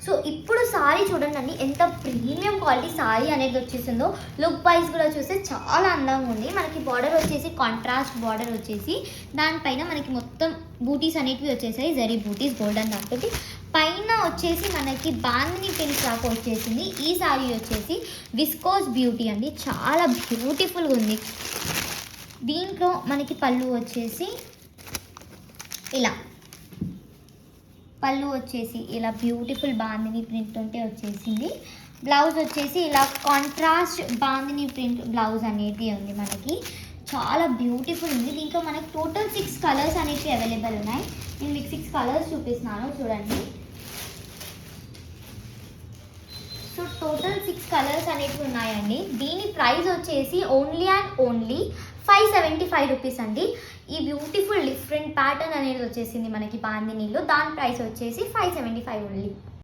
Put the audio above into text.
So ఇప్పుడు sorry చూడండి ఎంత ప్రీమియం క్వాలిటీ సారీ అనేది వచ్చేసిందో. లుక్ వైజ్ కూడా చూస్తే చాలా అందంగా ఉంది. మనకి బార్డర్ వచ్చేసి కాంట్రాస్ట్ బార్డర్ వచ్చేసి దానిపైన మనకి మొత్తం బూటీస్ అనేటివి వచ్చేసాయి, జరీ బూటీస్ గోల్డెన్ దాంతో. పైన వచ్చేసి మనకి బాందిని ప్రింట్ లాగా వచ్చేసింది. ఈ సారీ వచ్చేసి విస్కోస్ బ్యూటీ అండి, చాలా బ్యూటిఫుల్గా ఉంది. దీంట్లో మనకి పళ్ళు వచ్చేసి ఇలా, పళ్ళు వచ్చేసి ఇలా బ్యూటిఫుల్ బాందిని ప్రింట్ ఉంటే వచ్చేసింది. బ్లౌజ్ వచ్చేసి ఇలా కాంట్రాస్ట్ బాందిని ప్రింట్ బ్లౌజ్ అనేది ఉంది మనకి, చాలా బ్యూటిఫుల్ ఉంది. దీంట్లో మనకి టోటల్ 6 కలర్స్ అనేవి అవైలబుల్ ఉన్నాయి. నేను మీకు 6 కలర్స్ చూపిస్తున్నాను చూడండి. సో టోటల్ 6 కలర్స్ అనేవి ఉన్నాయండి. దీని ప్రైస్ వచ్చేసి ఓన్లీ అండ్ ఓన్లీ 575 రూపీస్ అండి. ఈ బ్యూటిఫుల్ డిఫరెంట్ ప్యాటర్న్ అనేది వచ్చేసింది మనకి బాందినీలో, దాని ప్రైస్ వచ్చేసి 575 ఓన్లీ.